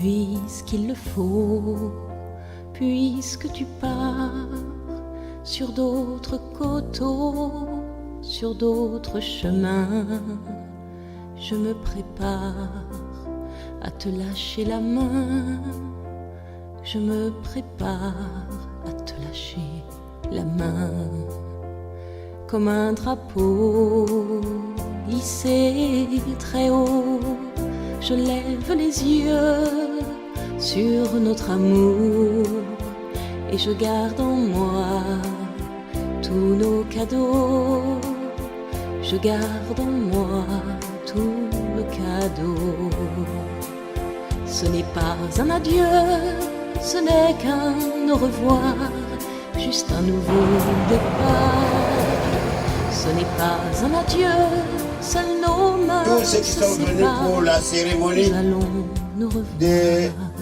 puisqu'il le faut, puisque tu pars sur d'autres coteaux, sur d'autres chemins, je me prépare à te lâcher la main, je me prépare à te lâcher la main. Comme un drapeau hissé très haut, je lève les yeux sur notre amour et je garde en moi tous nos cadeaux. Je garde en moi tout le cadeau. Ce n'est pas un adieu, ce n'est qu'un au revoir, juste un nouveau départ. Ce n'est pas un adieu, seuls nos mains tous ceux qui sont venus pour la cérémonie de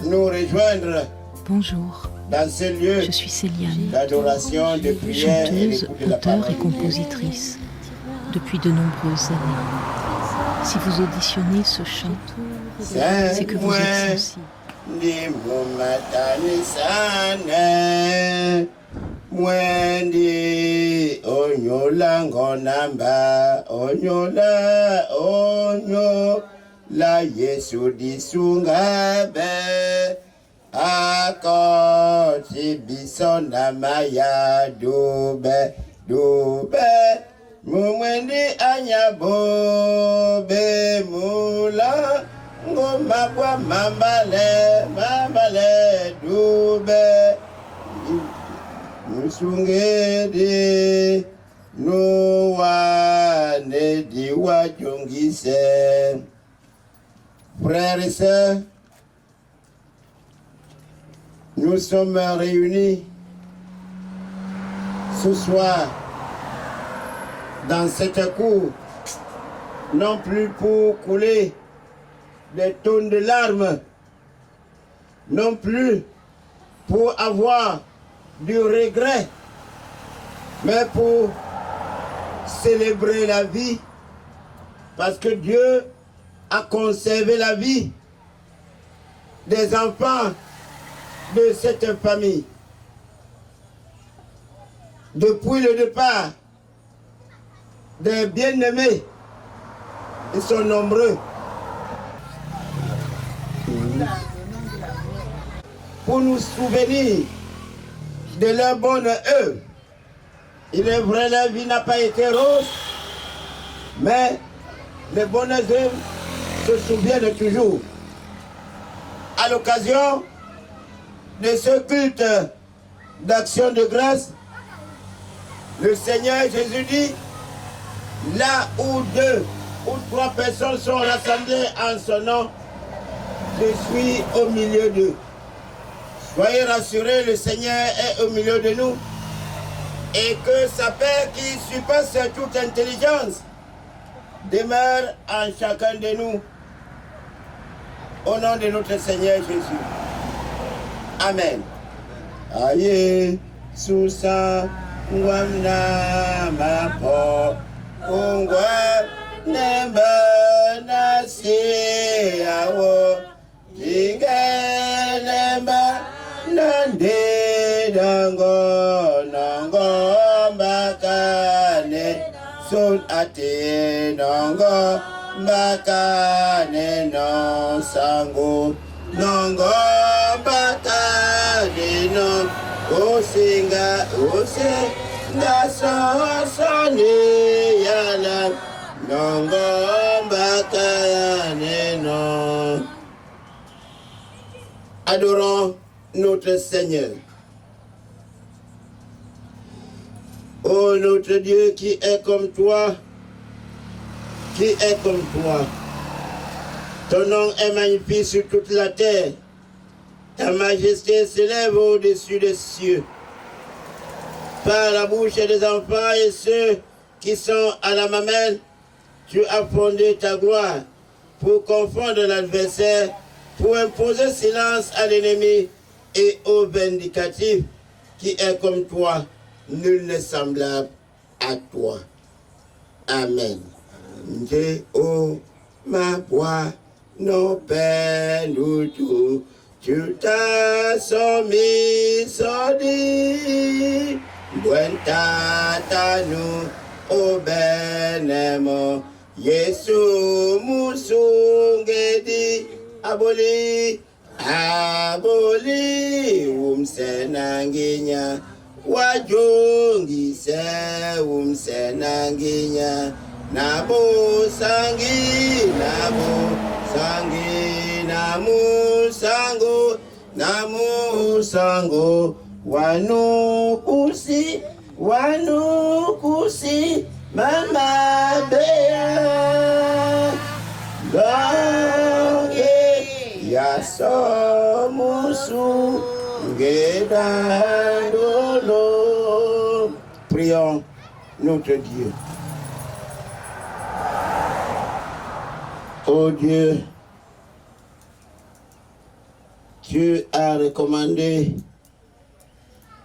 nous rejoindre. Bonjour. Dans ce lieu, je suis Céliane, d'adoration, de prière, chanteuse, auteure et compositrice depuis de nombreuses années. Si vous auditionnez ce chant, c'est que vous êtes sensible. Mwendi onyola ngonamba onyola onyola Yesu disungabe akoti bisona maya dube dube mumwendi anyabobe mula ngoma kwa mambale mambale dube Musungede no wane diwa jongise. Frères et sœurs, nous sommes réunis ce soir dans cette cour, non plus pour couler des tonnes de larmes, non plus pour avoir du regret, mais pour célébrer la vie, parce que Dieu a conservé la vie des enfants de cette famille. Depuis le départ des bien-aimés, ils sont nombreux. Pour nous souvenir de leur bonne œuvre. Il est vrai, la vie n'a pas été rose, mais les bonnes œuvres se souviennent toujours. À l'occasion de ce culte d'action de grâce, le Seigneur Jésus dit, là où 2 ou 3 personnes sont rassemblées en son nom, je suis au milieu d'eux. Soyez rassurés, le Seigneur est au milieu de nous et que sa paix qui surpasse toute intelligence demeure en chacun de nous. Au nom de notre Seigneur Jésus. Amen. Aye, Susa, Wamna, Mapo, Ungwa, Nemba, Nasi, Awo, Nemba, Nande dango nango mbakane sun ate nango mbakane no sango nango mbakane no osinga sosone yana nango mbakane no. Adorons notre Seigneur. Ô notre Dieu qui est comme toi, qui est comme toi. Ton nom est magnifique sur toute la terre. Ta majesté s'élève au-dessus des cieux. Par la bouche des enfants et ceux qui sont à la mamelle, tu as fondé ta gloire pour confondre l'adversaire, pour imposer silence à l'ennemi et au vindicatif qui est comme toi, nul n'est semblable à toi. Amen. Nje o ma bwa nos pères, nous tous, tu t'as soumis, sordi, loin tata nous, au benemo, Yesu musungedi, aboli, umsenanginya, wajungise, umsenanginya, Namu sangi, namu sango, wanu kusi, mama bea, gange, yaso musu, gedandolo. Prions notre Dieu. Oh Dieu, tu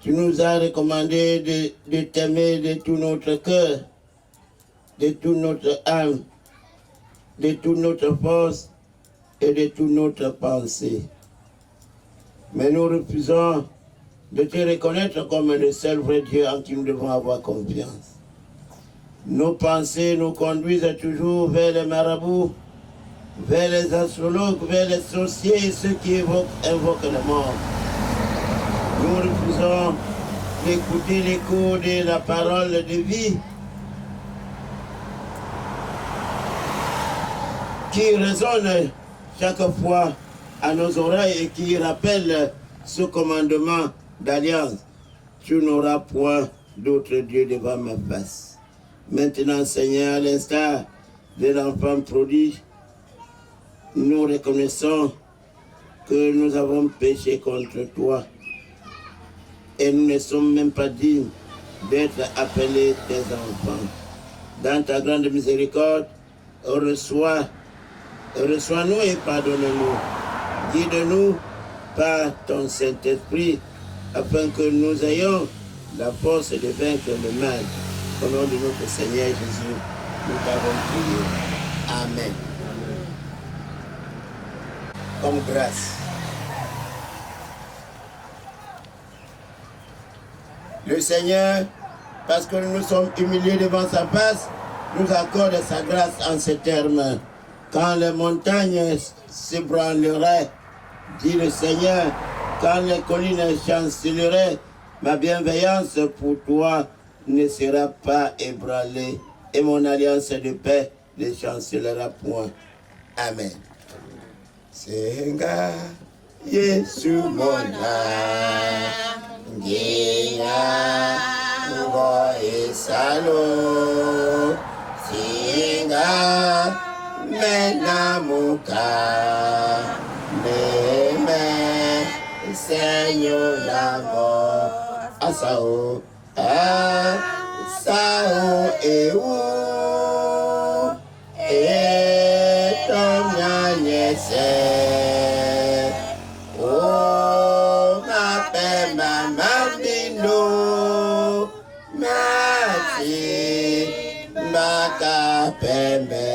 nous as recommandé de t'aimer de tout notre cœur, de toute notre âme, de toute notre force et de toute notre pensée. Mais nous refusons de te reconnaître comme le seul vrai Dieu en qui nous devons avoir confiance. Nos pensées nous conduisent toujours vers les marabouts, vers les astrologues, vers les sorciers et ceux qui invoquent la mort. Nous refusons d'écouter l'écho de la parole de vie qui résonne chaque fois à nos oreilles et qui rappelle ce commandement d'alliance. Tu n'auras point d'autre Dieu devant ma face. Maintenant, Seigneur, à l'instar de l'enfant prodige, nous reconnaissons que nous avons péché contre toi et nous ne sommes même pas dignes d'être appelés tes enfants. Dans ta grande miséricorde, reçois-nous et pardonne-nous. Guide-nous par ton Saint-Esprit afin que nous ayons la force de vaincre le mal. Au nom de notre Seigneur Jésus, nous t'avons prié. Amen. Comme grâce. Le Seigneur, parce que nous sommes humiliés devant sa face, nous accorde sa grâce en ces termes. Quand les montagnes s'ébranleraient, dit le Seigneur, quand les collines chanceleraient, ma bienveillance pour toi ne sera pas ébranlée et mon alliance de paix ne chancelera point. Amen. Senga Yesu mona Ngia Ngo Isalo Senga Mena Muka Meme Seigneur l'amor Asao Asao Ewu Oh, ma paix, ma mambino, ma capembe.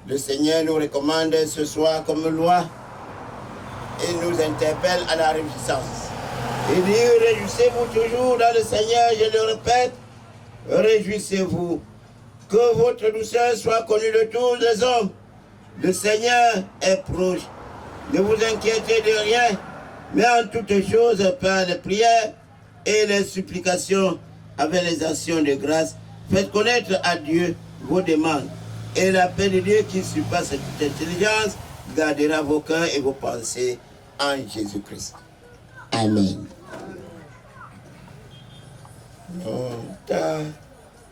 Le Seigneur nous recommande ce soir comme loi et nous interpelle à la réjouissance. Il dit, réjouissez-vous toujours dans le Seigneur, je le répète, réjouissez-vous. Que votre douceur soit connue de tous les hommes. Le Seigneur est proche. Ne vous inquiétez de rien, mais en toutes choses, par les prières et les supplications, avec les actions de grâce, faites connaître à Dieu vos demandes. Et la paix de Dieu qui surpasse toute intelligence, gardera vos cœurs et vos pensées en Jésus-Christ. Amen.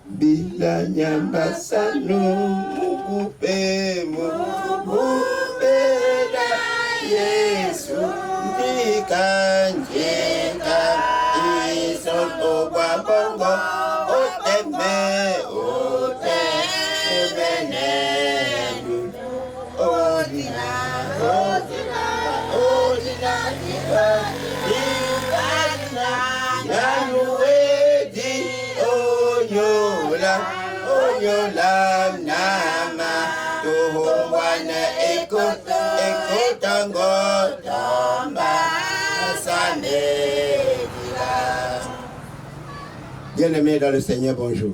Bila nyambasano mukupe da Yesu ndikanjeka ison obwa bongo otemenenu odina yanuedi onyola nama tohongwana eko Bien-aimés dans le Seigneur, bonjour.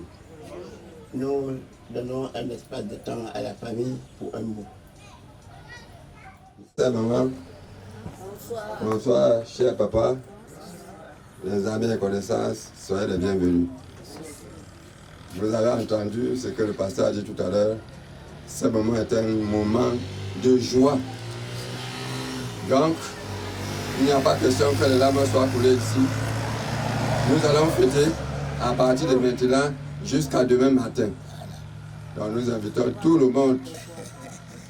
Nous donnons un espace de temps à la famille pour un mot. Chère maman, bonsoir, cher papa, les amis et connaissances, soyez les bienvenus. Vous avez entendu ce que le pasteur a dit tout à l'heure. Ce moment est un moment de joie. Donc, il n'y a pas question que les larmes soient coulées ici. Nous allons fêter à partir de maintenant jusqu'à demain matin. Donc nous invitons tout le monde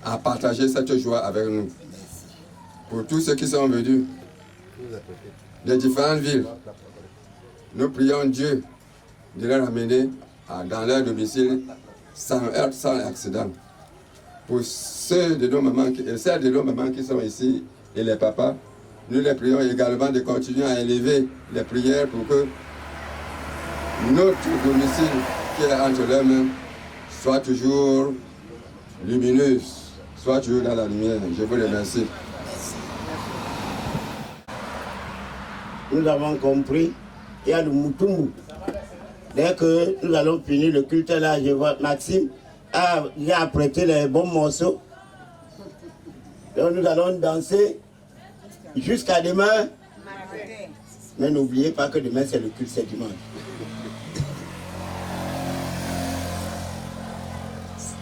à partager cette joie avec nous. Pour tous ceux qui sont venus des différentes villes, nous prions Dieu de les ramener dans leur domicile sans heurts, sans accident. Pour ceux de nos mamans et celles de nos mamans qui sont ici et les papas, nous les prions également de continuer à élever les prières pour que notre domicile qui est entre leurs mains soit toujours lumineuse, soit toujours dans la lumière. Je vous remercie. Nous avons compris, il y a le Moutoumou. Dès que nous allons finir le culte là, je vois Maxime a apprêté les bons morceaux. Donc nous allons danser jusqu'à demain. Mais n'oubliez pas que demain c'est le culte, c'est dimanche.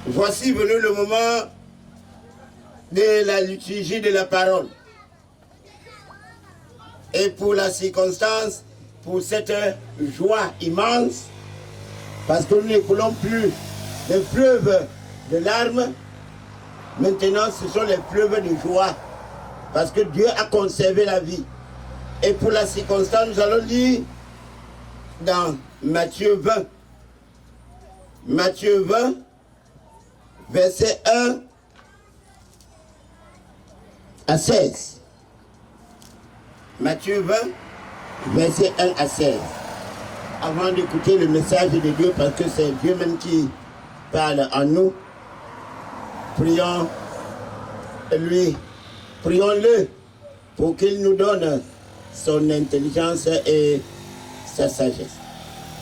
Voici venu le moment de la liturgie de la parole. Et pour la circonstance, pour cette joie immense, parce que nous n'écoulons plus les fleuves de larmes, maintenant ce sont les fleuves de joie, parce que Dieu a conservé la vie. Et pour la circonstance, nous allons lire dans Matthieu 20. Matthieu 20, verset 1 à 16. Matthieu 20, verset 1 à 16. Avant d'écouter le message de Dieu, parce que c'est Dieu même qui parle en nous, prions-le pour qu'il nous donne son intelligence et sa sagesse.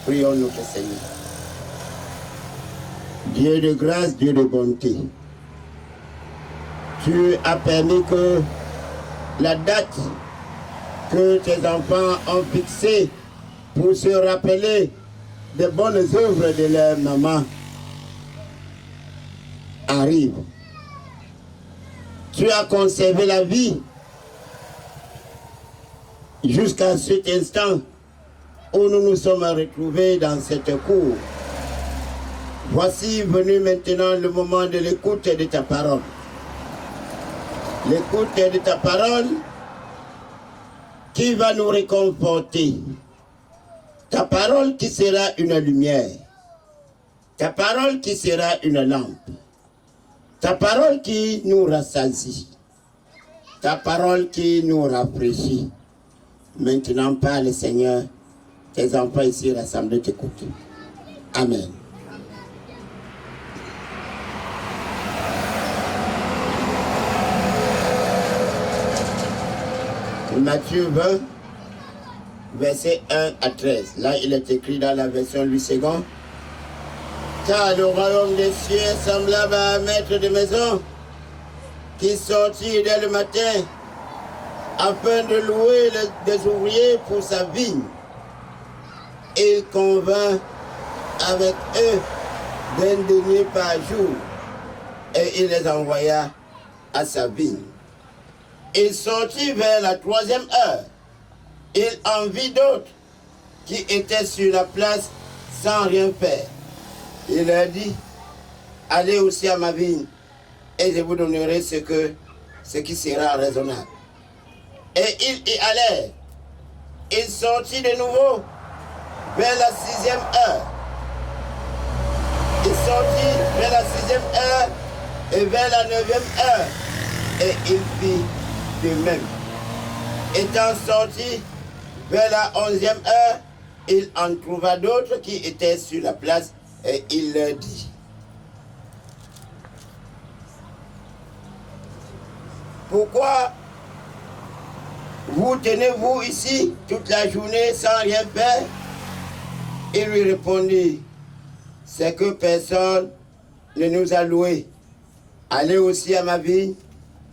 Prions notre Seigneur. Dieu de grâce, Dieu de bonté, tu as permis que la date que tes enfants ont fixée pour se rappeler des bonnes œuvres de leur maman arrive. Tu as conservé la vie jusqu'à cet instant où nous nous sommes retrouvés dans cette cour. Voici venu maintenant le moment de l'écoute de ta parole. L'écoute de ta parole qui va nous réconforter. Ta parole qui sera une lumière. Ta parole qui sera une lampe. Ta parole qui nous rassasie. Ta parole qui nous rafraîchit. Maintenant parle, Seigneur. Tes enfants ici rassemblés t'écoutent. Amen. Matthieu 20, verset 1 à 13. Là, il est écrit dans la version Louis II. Car le royaume des cieux est semblable à un maître de maison qui sortit dès le matin afin de louer des ouvriers pour sa vigne. Il convint avec eux d'un denier par jour et il les envoya à sa vigne. Il sortit vers la 3e heure. Il en vit d'autres qui étaient sur la place sans rien faire. Il leur dit, allez aussi à ma vigne et je vous donnerai ce qui sera raisonnable. Et ils y allèrent. Il sortit de nouveau vers la 6e heure. Il sortit vers la 6e heure et vers la 9e heure. Et il fit de même. Étant sorti vers la 11e heure, il en trouva d'autres qui étaient sur la place et il leur dit, pourquoi vous tenez-vous ici toute la journée sans rien faire? Il lui répondit, c'est que personne ne nous a loués. Allez aussi à ma vigne,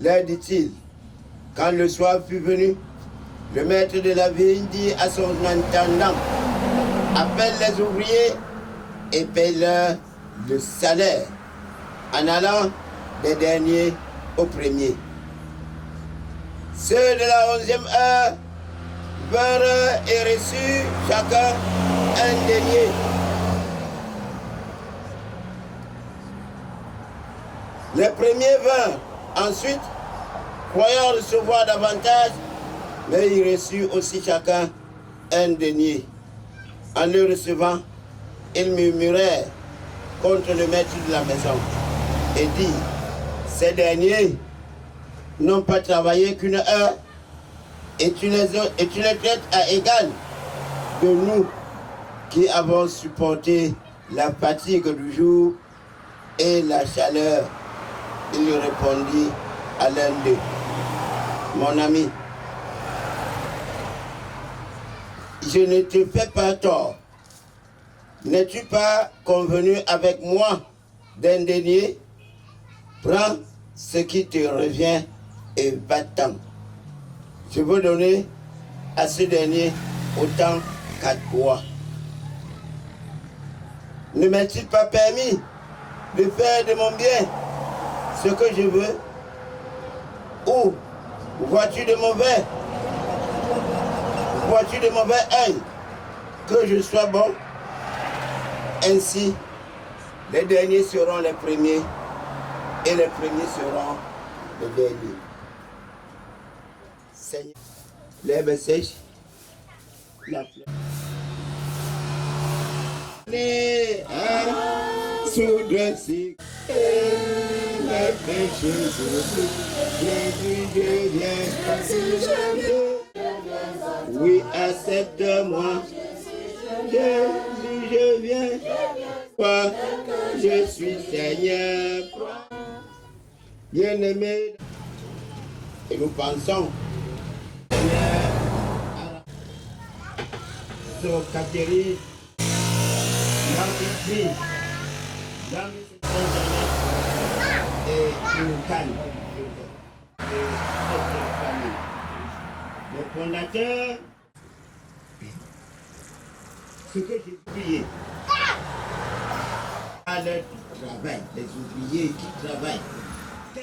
leur dit-il. Quand le soir fut venu, le maître de la vigne dit à son intendant, appelle les ouvriers et paye-leur le salaire, en allant des derniers aux premiers. Ceux de la 11e heure vinrent et reçurent chacun un denier. Les premiers vinrent ensuite, croyant recevoir davantage, mais ils reçurent aussi chacun un denier. En le recevant, ils murmurèrent contre le maître de la maison et dit, ces derniers n'ont pas travaillé qu'une heure et tu les traites à égal de nous qui avons supporté la fatigue du jour et la chaleur. Il lui répondit à l'un d'eux, mon ami, je ne te fais pas tort. N'es-tu pas convenu avec moi d'un denier? Prends ce qui te revient et va-t'en. Je veux donner à ce dernier autant qu'à toi. Ne m'est-il pas permis de faire de mon bien ce que je veux? Ou vois-tu de mauvais œil que je sois bon? Ainsi, les derniers seront les premiers et les premiers seront les derniers. Seigneur, l'herbe sèche, la fleur. Jésus, je viens. Oui, accepte-moi. Jésus, je viens. Toi, je suis Seigneur. Bien-aimé. Et nous pensons sur Catherine, dans l'église, dans et une canne. Le fondateur, ce que j'ai oublié, à leur travail, les ouvriers qui travaillent,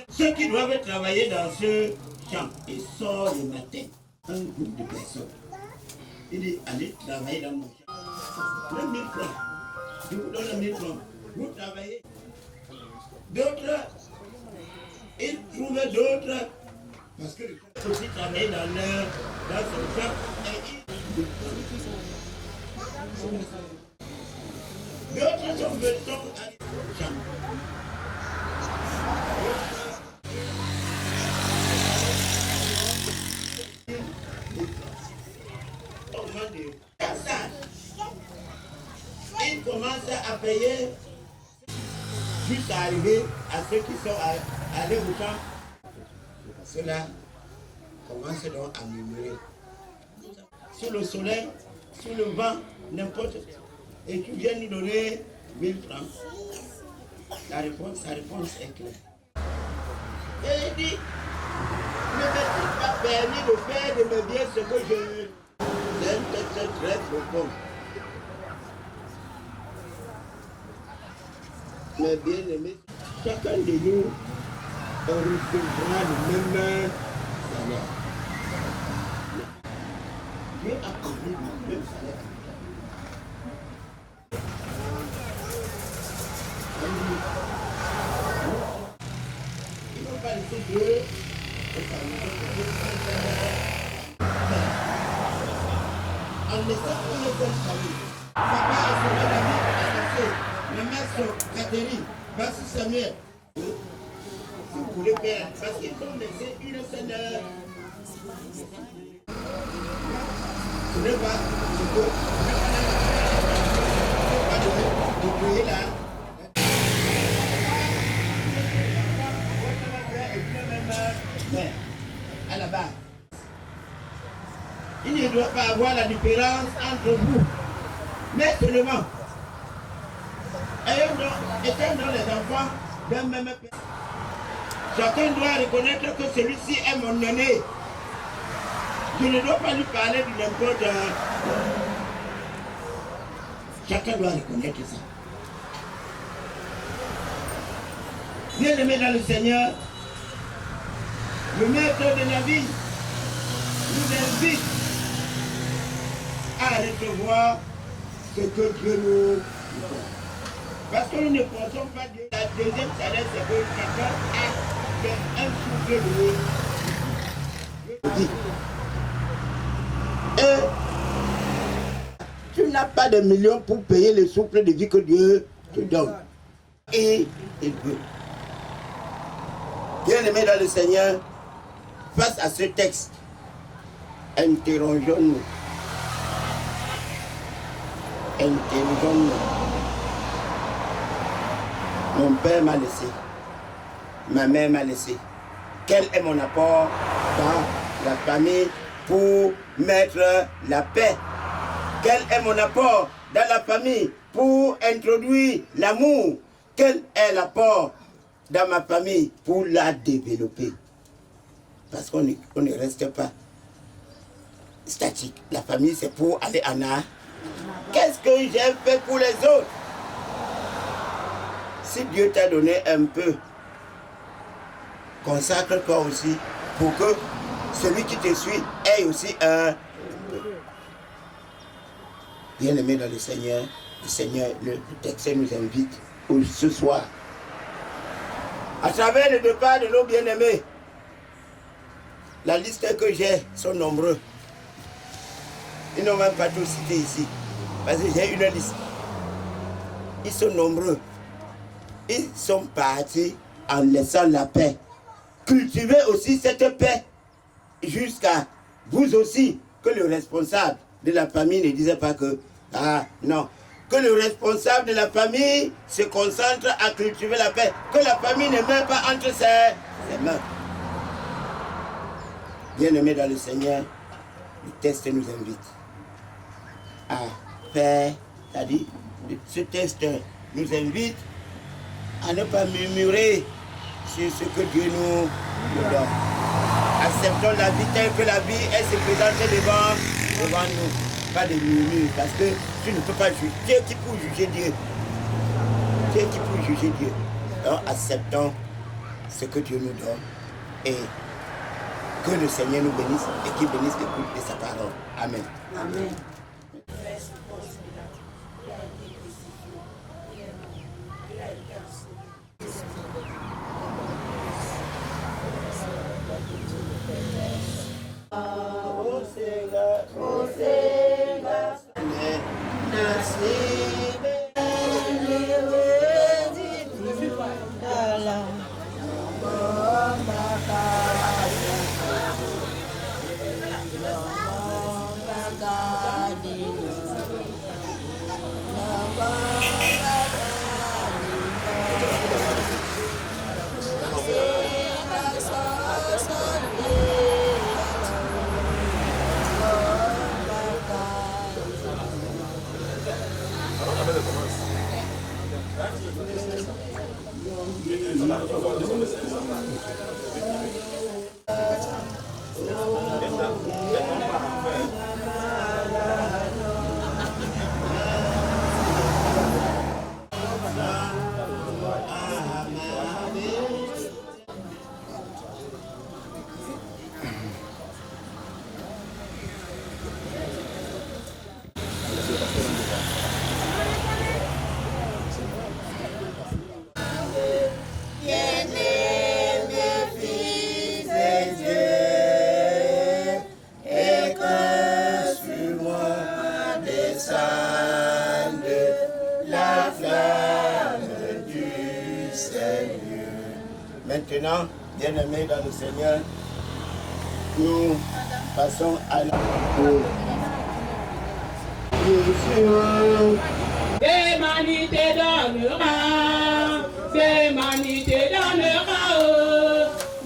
ceux qui doivent travailler dans ce champ et sortent le matin, un groupe de personnes. Il dit, allez travailler dans mon champ. Le 1000 francs. Je vous donne le 1000 francs. Vous travaillez. D'autres, ils trouvent d'autres. Parce que les gens aussi travaillent dans son champ. Et d'autres sont venus à champ. Ils commencent à payer jusqu'à arriver à ceux qui sont allés au champ. Cela commence donc à murmurer. Sous le soleil, sous le vent, n'importe. Et tu viens nous donner 1000 francs. Sa réponse est claire. Et il dit, ne m'est-il pas permis de faire de mes biens ce que je veux? C'est un texte très profond. Mais bien aimé, chacun de nous recevra le même salaire. Dieu a connu le même salaire. Il ne faut pas laisser Dieu en laissant une seule famille. Papa a sauvé la vie à passer. Ma mère sur Catherine, voici Samuel. Vous pouvez faire parce qu'ils ont laissé une seule heure. Ce n'est pas ce que vous pouvez là. Votre mère est une même mère. doit pas avoir la différence entre vous. Mais seulement, étant dans les enfants d'un même père, chacun doit reconnaître que celui-ci est mon aîné. Je ne dois pas lui parler de n'importe. Chacun doit reconnaître ça. Bien-aimé dans le Seigneur, le maître de la vie nous invite à recevoir ce que Dieu nous donne. Parce que nous ne pensons pas Dieu. La deuxième sagesse, c'est que chacun a un souffle de vie. Et tu n'as pas de millions pour payer le souffle de vie que Dieu te donne. Et il veut. Bien-aimés dans le Seigneur, face à ce texte, interrogeons-nous. Interrogeons-nous. Mon père m'a laissé. Ma mère m'a laissé. Quel est mon apport dans la famille pour mettre la paix? Quel est mon apport dans la famille pour introduire l'amour? Quel est l'apport dans ma famille pour la développer? Parce qu'on ne reste pas statique. La famille, c'est pour aller en avant. Qu'est-ce que j'ai fait pour les autres? Si Dieu t'a donné un peu, consacre-toi aussi pour que celui qui te suit ait aussi un peu. Bien-aimé dans le Seigneur, le texte nous invite ce soir. À travers le départ de nos bien-aimés, la liste que j'ai sont nombreux. Ils n'ont même pas tout cité ici. Parce que j'ai une liste. Ils sont nombreux. Ils sont partis en laissant la paix. Cultivez aussi cette paix jusqu'à vous aussi, que le responsable de la famille ne disait pas que, ah non, que le responsable de la famille se concentre à cultiver la paix, que la famille ne meurt pas entre ses mains. Bien-aimés dans le Seigneur, le texte nous invite à faire, c'est-à-dire, ce texte nous invite à ne pas murmurer sur ce que Dieu nous donne. Acceptons la vie telle que la vie est se présenter devant nous. Pas de murmure, parce que tu ne peux pas juger. Dieu qui peut juger Dieu. Dieu qui peut juger Dieu. Donc acceptons ce que Dieu nous donne et que le Seigneur nous bénisse et qu'il bénisse l'écoute de sa parole. Amen. Amen. Maintenant, bien-aimés dans le Seigneur, nous passons à la pause. Humanité donnera, humanité donnera,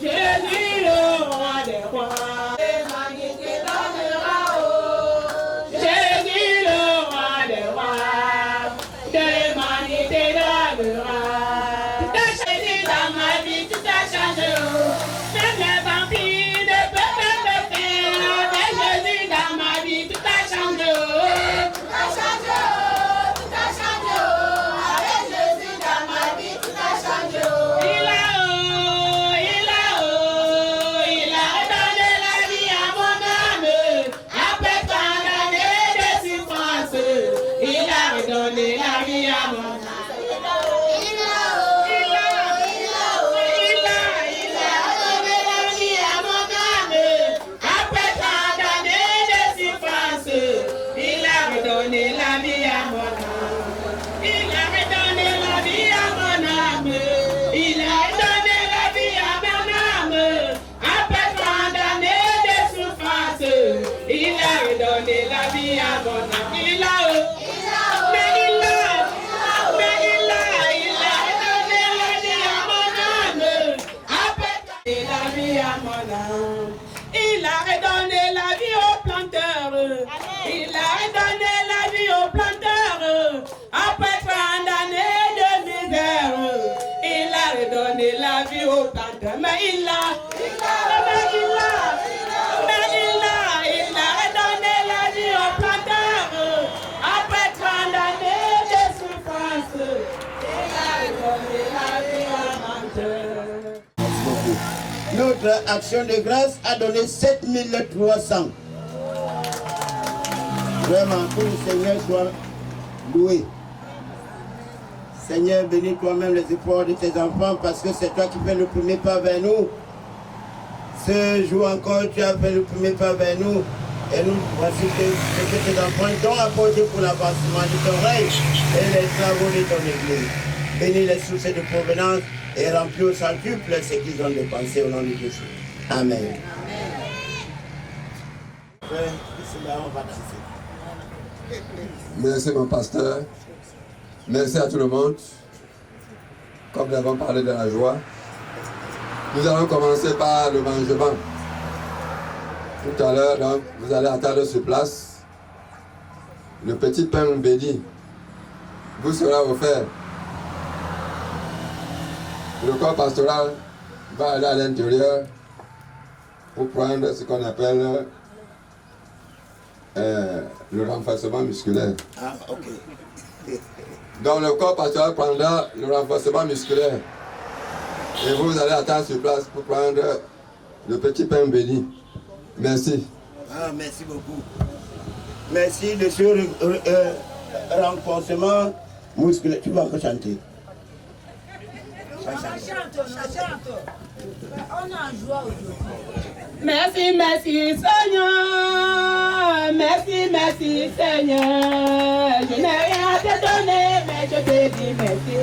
Jésus le roi des rois. Humanité donnera, Notre action de grâce a donné 7300. Vraiment, que le Seigneur soit loué. Seigneur, bénis toi-même les efforts de tes enfants parce que c'est toi qui fais le premier pas vers nous. Ce jour encore, tu as fait le premier pas vers nous. Et nous, voici ce que tes enfants t'ont apporté pour l'avancement de ton règne et les travaux de ton église. Bénis les sources de provenance et remplis au centuple ce qu'ils ont dépensé au nom de Jésus. Amen. Frère, ici là, on va danser. Merci mon pasteur. Merci à tout le monde. Comme nous avons parlé de la joie, nous allons commencer par le mangement. Tout à l'heure, donc, vous allez attendre sur place. Le petit pain béni vous sera offert. Le corps pastoral va aller à l'intérieur pour prendre ce qu'on appelle le renforcement musculaire. Ah, ok. Donc le corps pastoral prendra le renforcement musculaire. Et vous allez attendre sur place pour prendre le petit pain béni. Merci. Ah, merci beaucoup. Merci de ce renforcement musculaire. Tu vas encore chanter. On chante. On a en joie aujourd'hui. Merci, merci Seigneur. Merci Seigneur. Je n'ai rien à te donner, mais je te dis merci.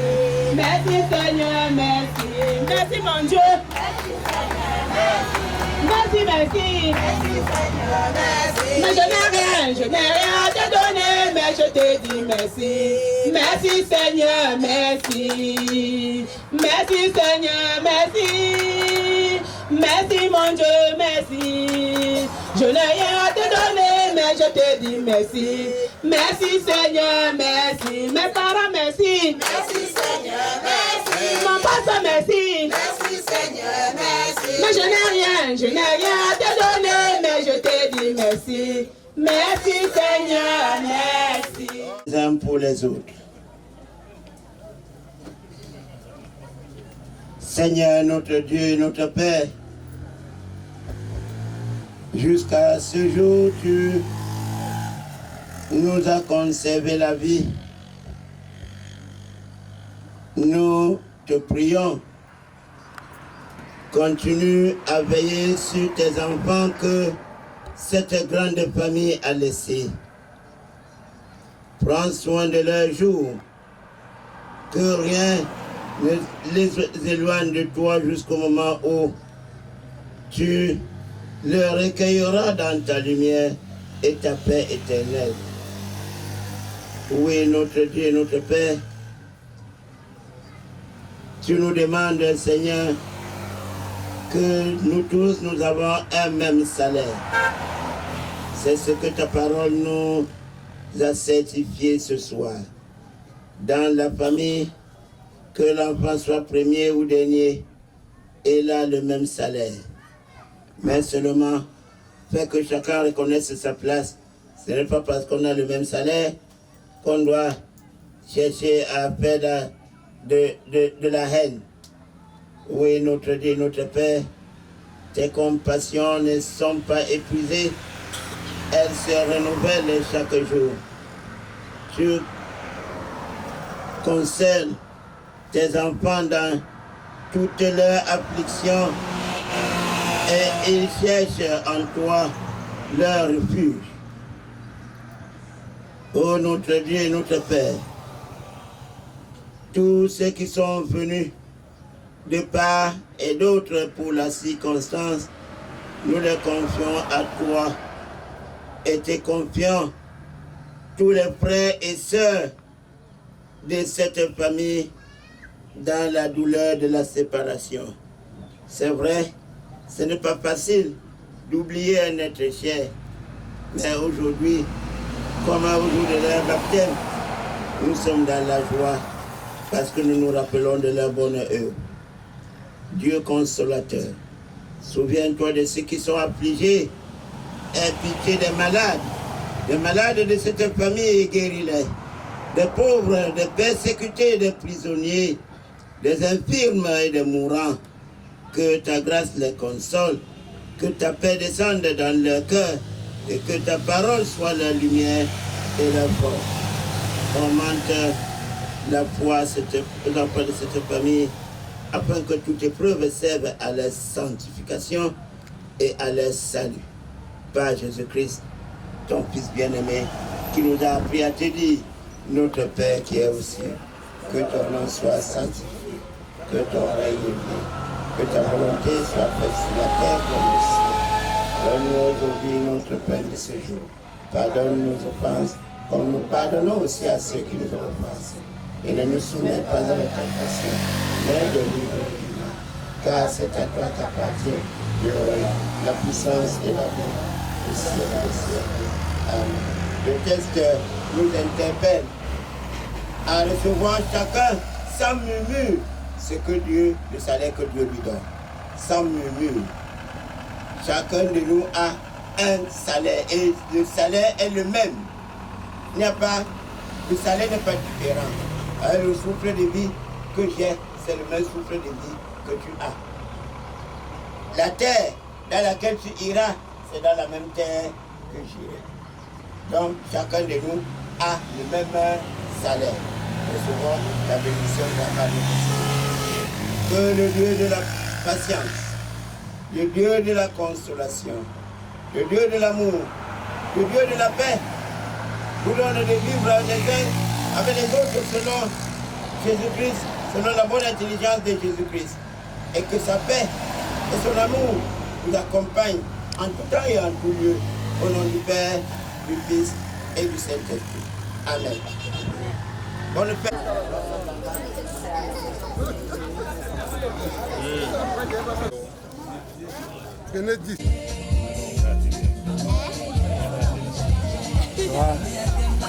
Merci Seigneur, merci. Merci mon Dieu. Merci, merci. Mais je n'ai rien à te donner, mais je te dis merci. Merci Seigneur, merci. Merci Seigneur, merci. Merci mon Dieu, merci. Je n'ai rien à te donner, mais je te dis merci. Merci Seigneur, merci. Mes parents, merci. Merci Seigneur, merci. Mon pasteur, merci. Merci Seigneur, merci. Mais je n'ai rien à te donner, mais je te dis merci. Merci Seigneur, merci. Les uns pour les autres. Seigneur, notre Dieu, notre Père, jusqu'à ce jour, tu nous as conservé la vie. Nous te prions, continue à veiller sur tes enfants que cette grande famille a laissé. Prends soin de leurs jours, que rien ne les éloigne de toi jusqu'au moment où tu le recueilleras dans ta lumière et ta paix éternelle. Oui, notre Dieu, notre Père, tu nous demandes, Seigneur, que nous tous, nous avons un même salaire. C'est ce que ta parole nous a certifié ce soir. Dans la famille, que l'enfant soit premier ou dernier, il a le même salaire. Mais seulement, fait que chacun reconnaisse sa place. Ce n'est pas parce qu'on a le même salaire qu'on doit chercher à faire de la haine. Oui, notre Dieu, notre Père, tes compassions ne sont pas épuisées. Elles se renouvellent chaque jour. Tu Console tes enfants dans toutes leurs afflictions et ils cherchent en toi leur refuge. Ô notre Dieu et notre Père, tous ceux qui sont venus de part et d'autre pour la circonstance, nous les confions à toi et te confions tous les frères et sœurs de cette famille dans la douleur de la séparation. C'est vrai, ce n'est pas facile d'oublier un être cher, mais aujourd'hui, comme au jour de leur baptême, nous sommes dans la joie parce que nous nous rappelons de leur bonheur. Dieu consolateur, souviens-toi de ceux qui sont affligés, aie pitié des malades de cette famille et guéris-les, des pauvres, des persécutés, des prisonniers, des infirmes et des mourants. Que ta grâce les console, que ta paix descende dans leur cœur et que ta parole soit leur lumière et leur force. Augmente la foi de cette famille afin que toute épreuve serve à leur sanctification et à leur salut. Par Jésus-Christ, ton Fils bien-aimé, qui nous a appris à te dire, notre Père qui est aux cieux, que ton nom soit sanctifié, que ton règne vienne, que ta volonté soit faite sur la terre comme au ciel. Donne-nous aujourd'hui notre pain de ce jour. Pardonne nos offenses, comme nous pardonnons aussi à ceux qui nous ont offensés. Et ne nous soumets pas à la tentation, mais délivre-nous du mal. Car c'est à toi qu'appartient le règne, la puissance et la gloire, au ciel et au ciel. Amen. Le texte nous interpelle à recevoir chacun sans murmure le salaire que Dieu lui donne. Sans murmure. Chacun de nous a un salaire et le salaire est le même. Le salaire n'est pas différent. Le souffle de vie que j'ai, c'est le même souffle de vie que tu as. La terre dans laquelle tu iras, c'est dans la même terre que j'irai. Donc chacun de nous a le même salaire. Recevons la bénédiction de la famille. Que le Dieu de la patience, le Dieu de la consolation, le Dieu de l'amour, le Dieu de la paix, vous donne de vivre les uns avec les autres selon Jésus-Christ, selon la bonne intelligence de Jésus-Christ. Et que sa paix et son amour nous accompagnent en tout temps et en tout lieu. Au nom du Père, du Fils et du Saint-Esprit. Amen. Bonne paix.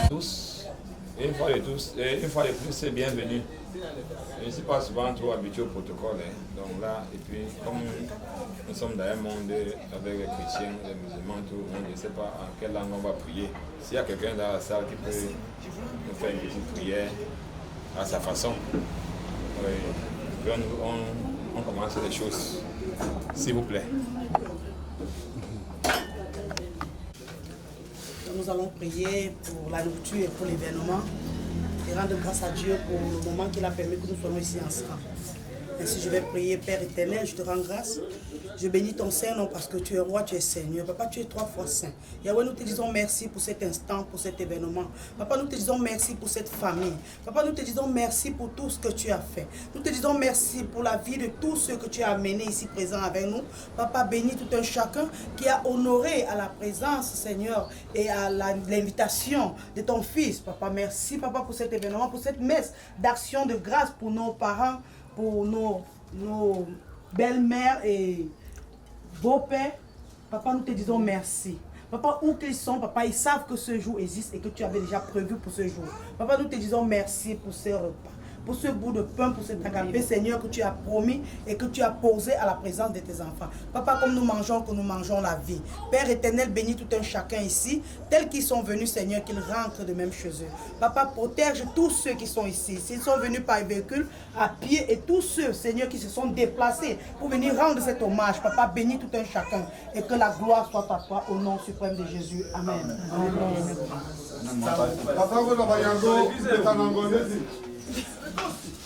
Tous, une fois de plus, c'est bienvenu. Je ne suis pas souvent trop habitué au protocole. Donc là, et puis comme nous sommes dans un monde avec les chrétiens, les musulmans, tout le monde, je ne sais pas en quelle langue on va prier. S'il y a quelqu'un dans la salle qui peut nous faire une petite prière à sa façon, on commence les choses. S'il vous plaît. Nous allons prier pour la nourriture et pour l'événement et rendre grâce à Dieu pour le moment qu'il a permis que nous soyons ici ensemble. Ainsi, je vais prier, Père éternel, je te rends grâce. Je bénis ton Saint-Nom parce que tu es roi, tu es Seigneur. Papa, tu es 3 fois saint. Yahweh, nous te disons merci pour cet instant, pour cet événement. Papa, nous te disons merci pour cette famille. Papa, nous te disons merci pour tout ce que tu as fait. Nous te disons merci pour la vie de tous ceux que tu as amenés ici présents avec nous. Papa, bénis tout un chacun qui a honoré à la présence, Seigneur, et à l'invitation de ton Fils. Papa, merci, Papa, pour cet événement, pour cette messe d'action de grâce pour nos parents, pour nos belles-mères et beaux-pères. Papa, nous te disons merci. Papa, où qu'ils sont, papa, ils savent que ce jour existe et que tu avais déjà prévu pour ce jour. Papa, nous te disons merci pour ce repas, pour ce bout de pain, pour cet agapé, Seigneur, que tu as promis et que tu as posé à la présence de tes enfants. Papa, comme nous mangeons, que nous mangeons la vie. Père éternel, bénis tout un chacun ici, tels qu'ils sont venus, Seigneur, qu'ils rentrent de même chez eux. Papa, protège tous ceux qui sont ici. S'ils sont venus par véhicule, à pied, et tous ceux, Seigneur, qui se sont déplacés pour venir rendre cet hommage. Papa, bénis tout un chacun et que la gloire soit à toi au nom suprême de Jésus. Amen. Amen.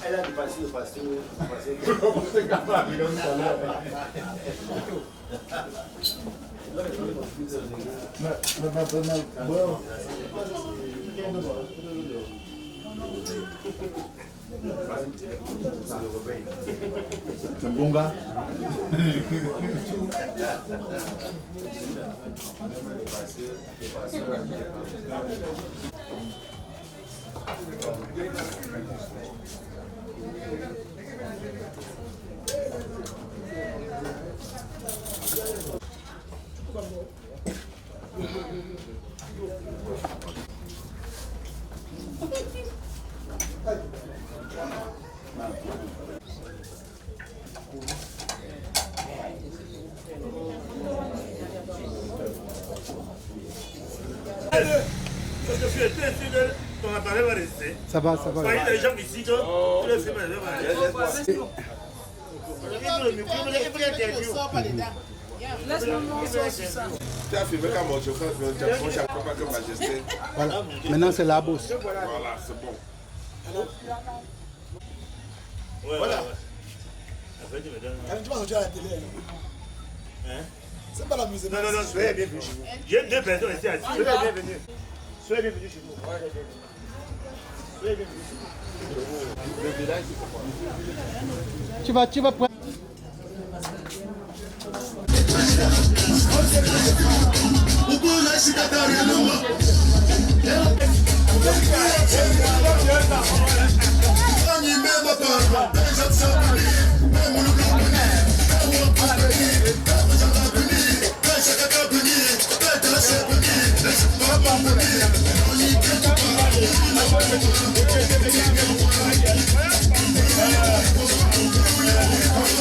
Elle a dépassé le pasteur. C'est un bon gars. Parce que je suis sûr que ton appareil va rester. Ça va, ça va. Voyez les gens ici, que tous les films, ils vont rester. Le micro, il faut l'interview. Laisse-moi m'asseoir sur ça. Tu as filmé quand mon chauffeur, tu as mon chapeau pas que majesté. Voilà. Maintenant, c'est la bosse. Voilà, c'est bon. Voilà. Tu vas sortir à la télé. Hein? C'est pas la musique. Non, soyez bienvenus chez vous. J'ai deux personnes ici assises. Soyez bienvenus. Soyez bienvenus chez vous. Soyez bienvenus chez vous. Le village, Tu vas prendre. Thank you.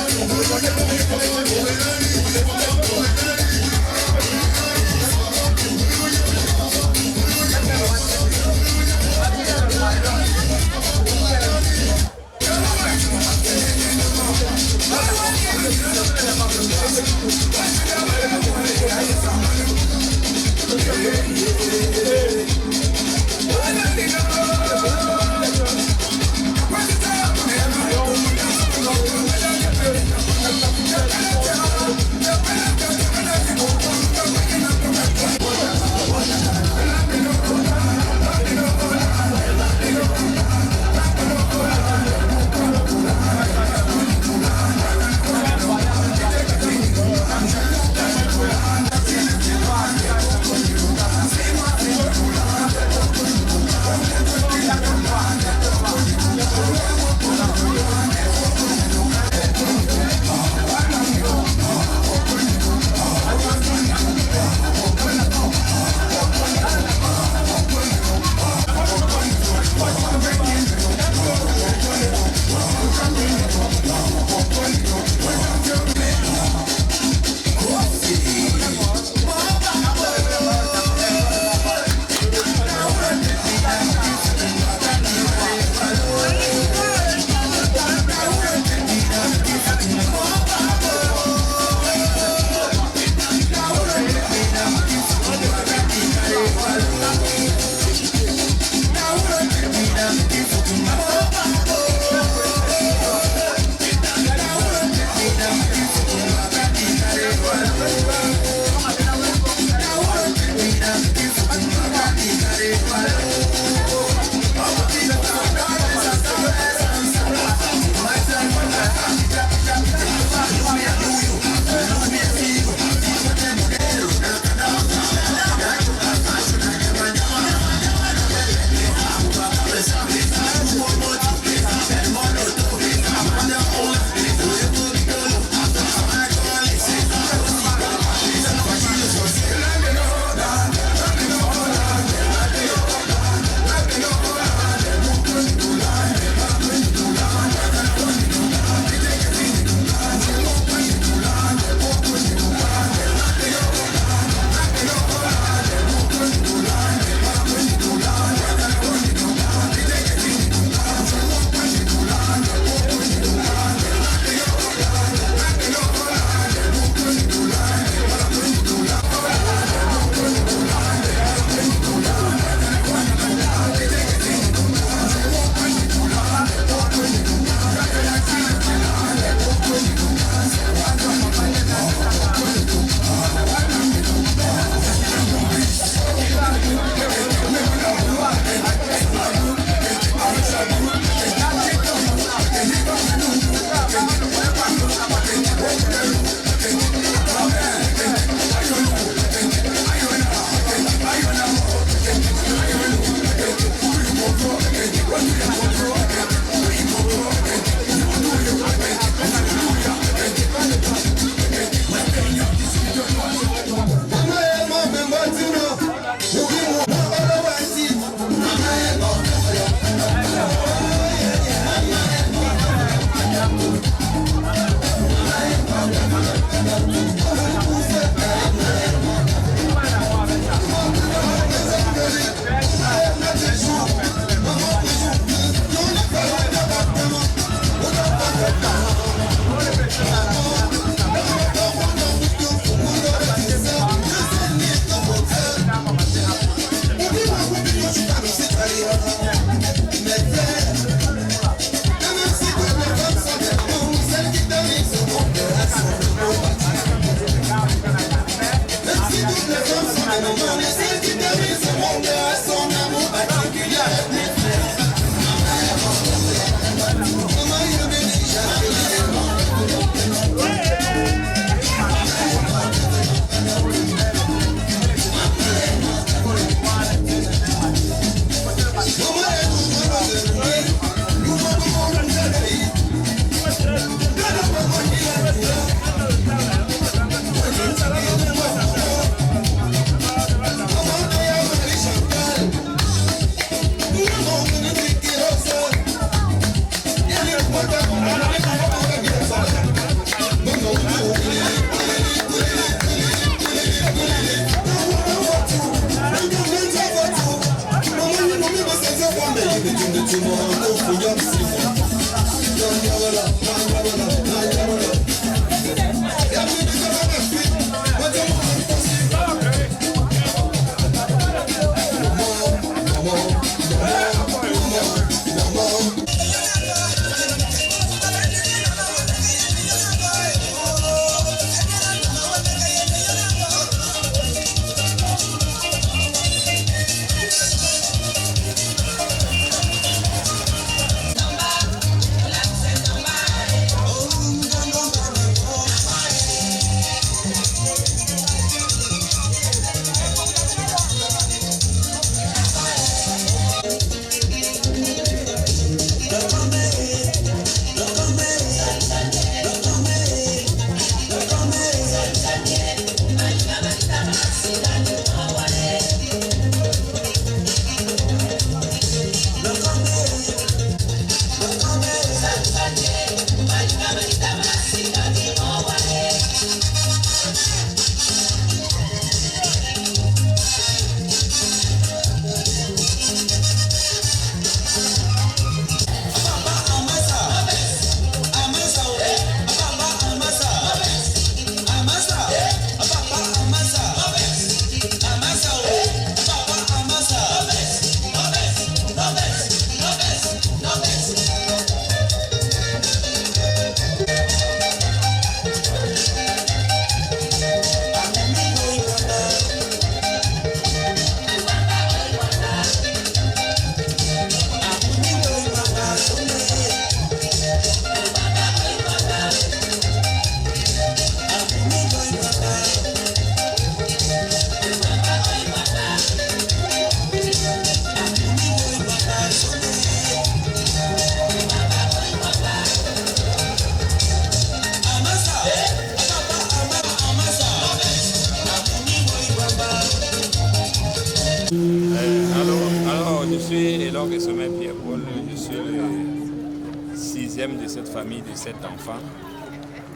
6e de cette famille de 7 enfants.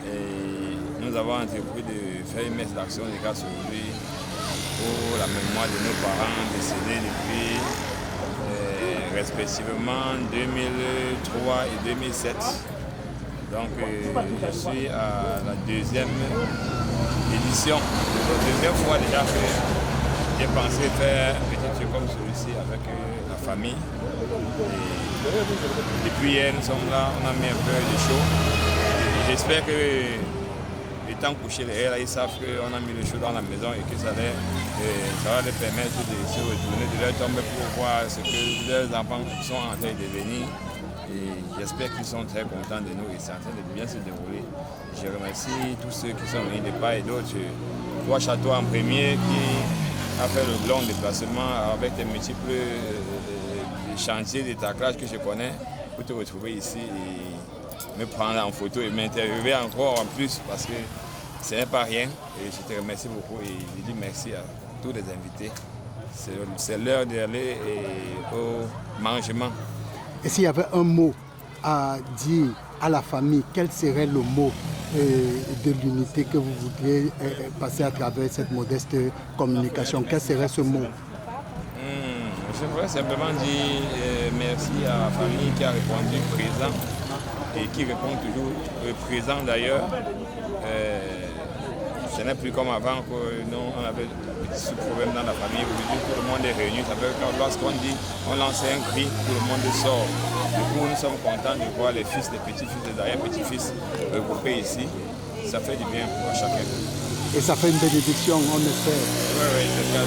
Et nous avons entrepris de faire une messe d'action de grâce aujourd'hui pour la mémoire de nos parents décédés depuis respectivement 2003 et 2007. Donc je suis à la 2e édition. La 2e fois déjà que j'ai pensé faire un petit truc comme celui-ci avec la famille. Et depuis hier, nous sommes là, on a mis un peu de chaud. J'espère que étant couché les là, ils savent qu'on a mis le chaud dans la maison et que ça va leur permettre de se retourner, de leur tomber pour voir ce que leurs enfants sont en train de devenir. Et j'espère qu'ils sont très contents de nous et c'est en train de bien se dérouler. Je remercie tous ceux qui sont venus de part et d'autre. Trois Châteaux en premier qui a fait le long déplacement avec des multiples chantiers de taclage que je connais pour te retrouver ici et me prendre en photo et m'interviewer encore en plus parce que ce n'est pas rien. Et je te remercie beaucoup et je dis merci à tous les invités. C'est l'heure d'aller au mangement. Et s'il y avait un mot à dire à la famille, quel serait le mot de l'unité que vous voudriez passer à travers cette modeste communication? Quel serait ce mot? Je voudrais simplement dire merci à la famille qui a répondu présent et qui répond toujours présent d'ailleurs. Ce n'est plus comme avant que nous on avait des petits problèmes dans la famille. Aujourd'hui, tout le monde est réuni. Ça veut dire que lorsqu'on dit, on lance un cri, tout le monde sort. Du coup, nous sommes contents de voir les fils, les petits-fils, les arrière-petits-fils regroupés ici. Ça fait du bien pour chacun. Et ça fait une bénédiction, on espère. Oui, j'espère.